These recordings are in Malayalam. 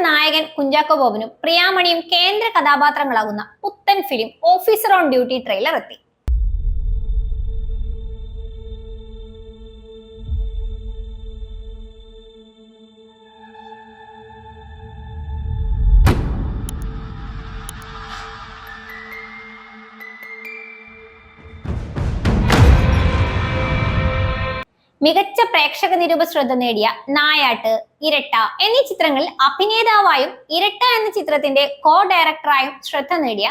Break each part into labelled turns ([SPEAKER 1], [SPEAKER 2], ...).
[SPEAKER 1] നായകൻ കുഞ്ചാക്കോ ബോബനും പ്രിയാമണിയും കേന്ദ്ര കഥാപാത്രങ്ങളാകുന്ന പുത്തൻ film officer on duty trailer എത്തി. മികച്ച പ്രേക്ഷക നിരൂപ ശ്രദ്ധ നേടിയ നായാട്ട്, ഇരട്ട എന്നീ ചിത്രങ്ങളിൽ അഭിനേതാവായും ഇരട്ട എന്ന ചിത്രത്തിന്റെ കോ ഡയറക്ടറായും ശ്രദ്ധ നേടിയ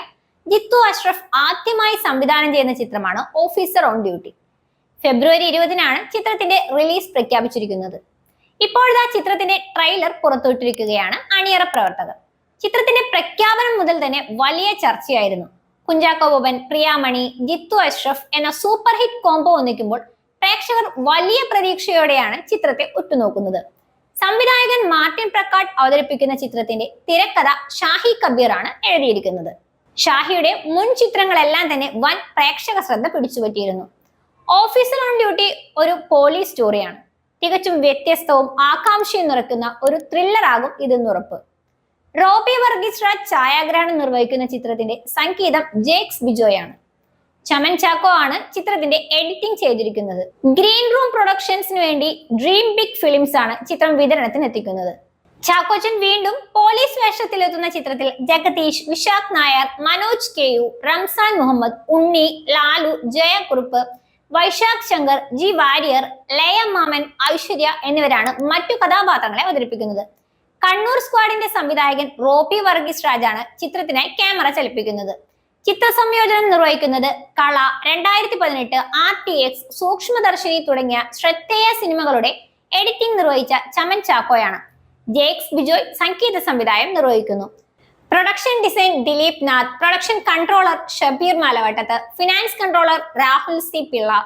[SPEAKER 1] ജിത്തു അഷ്റഫ് ആദ്യമായി സംവിധാനം ചെയ്യുന്ന ചിത്രമാണ് ഓഫീസർ ഓൺ ഡ്യൂട്ടി. ഫെബ്രുവരി 20-നാണ് ചിത്രത്തിന്റെ റിലീസ് പ്രഖ്യാപിച്ചിരിക്കുന്നത്. ഇപ്പോഴത്തെ ചിത്രത്തിന്റെ ട്രെയിലർ പുറത്തുവിട്ടിരിക്കുകയാണ് അണിയറ പ്രവർത്തകർ. ചിത്രത്തിന്റെ പ്രഖ്യാപനം മുതൽ തന്നെ വലിയ ചർച്ചയായിരുന്നു. കുഞ്ചാക്കോ ബോബൻ, പ്രിയാമണി, ജിത്തു അഷ്റഫ് എന്ന സൂപ്പർ ഹിറ്റ് കോംബോ ഒന്നിക്കുമ്പോൾ പ്രേക്ഷകർ വലിയ പ്രതീക്ഷയോടെയാണ് ചിത്രത്തെ ഉറ്റുനോക്കുന്നത്. സംവിധായകൻ മാർട്ടിൻ പ്രക്കാട്ട് അവതരിപ്പിക്കുന്ന ചിത്രത്തിന്റെ തിരക്കഥ ഷാഹി കബീർ ആണ് എഴുതിയിരിക്കുന്നത്. ഷാഹിയുടെ മുൻ ചിത്രങ്ങളെല്ലാം തന്നെ വൻ പ്രേക്ഷക ശ്രദ്ധ പിടിച്ചുപറ്റിയിരുന്നു. ഓഫീസർ ഓൺ ഡ്യൂട്ടി ഒരു പോലീസ് സ്റ്റോറിയാണ്. തികച്ചും വ്യത്യസ്തവും ആകാംക്ഷയും നിറയ്ക്കുന്ന ഒരു ത്രില്ലർ ആകും ഇതെന്നുറപ്പ്. റോബി വർഗീസ് രാജ് ഛായാഗ്രഹണം നിർവഹിക്കുന്ന ചിത്രത്തിന്റെ സംഗീതം ജേക്സ് ബിജോയാണ്. ചമൻ ചാക്കോ ആണ് ചിത്രത്തിന്റെ എഡിറ്റിംഗ് ചെയ്തിരിക്കുന്നത്. ഗ്രീൻ റൂം പ്രൊഡക്ഷൻസിന് വേണ്ടി ഡ്രീം ബിഗ് ഫിലിംസ് ആണ് ചിത്രം വിതരണത്തിന് എത്തിക്കുന്നത്. ചാക്കോച്ചൻ വീണ്ടും പോലീസ് വേഷത്തിലെത്തുന്ന ചിത്രത്തിൽ ജഗദീഷ്, വിശാഖ് നായർ, മനോജ് കെയു, റംസാൻ മുഹമ്മദ്, ഉണ്ണി, ലാലു, ജയകുറുപ്പ്, വൈശാഖ് ശങ്കർ, ജി വാര്യർ, ലയ മാമൻ, ഐശ്വര്യ എന്നിവരാണ് മറ്റു കഥാപാത്രങ്ങളെ അവതരിപ്പിക്കുന്നത്. കണ്ണൂർ സ്ക്വാഡിന്റെ സംവിധായകൻ റോബി വർഗീസ് രാജാണ് ചിത്രത്തിനായി ക്യാമറ ചലിപ്പിക്കുന്നത്. ചിത്ര സംയോജനം നിർവഹിക്കുന്നത് കള, 2018, RTX, സൂക്ഷ്മദർശിനി തുടങ്ങിയ ശ്രദ്ധേയ സിനിമകളുടെ എഡിറ്റിംഗ് നിർവഹിച്ച ചമൻ ചാക്കോയാണ്. ജേക്സ് ബിജോയ് സംഗീത സംവിധാനം നിർവഹിക്കുന്നു. Production design Dileep Nath, production controller Shabeer Malavattath, finance controller Rahul C Pillai,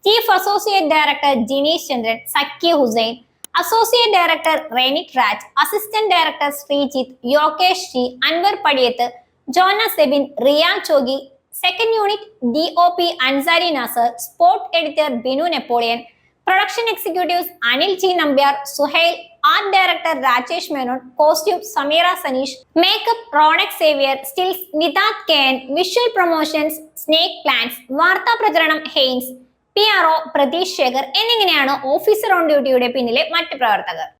[SPEAKER 1] chief associate director Jineesh Chandran, Zakki Hussain, associate director Renit Raj, assistant director Sreejith, Yogesh G, Anwar Padiyath, Jona Sebin, Riya Chogi, second unit DOP Ansari Nasar, spot editor Binu Napoleon, production executives Anil G Nambiar, Suhail, art director Rajesh Menon, costume Sameera Saneesh, makeup Ronak Xavier, stills Nithath Ken, visual promotions snake plans, വാർത്താ പ്രചരണം ഹെയ്ൻസ്, PRO പ്രതീഷ് ശേഖർ എന്നിങ്ങനെയാണ് ഓഫീസർ ഓൺ ഡ്യൂട്ടിയുടെ പിന്നിലെ മറ്റ് പ്രവർത്തകർ.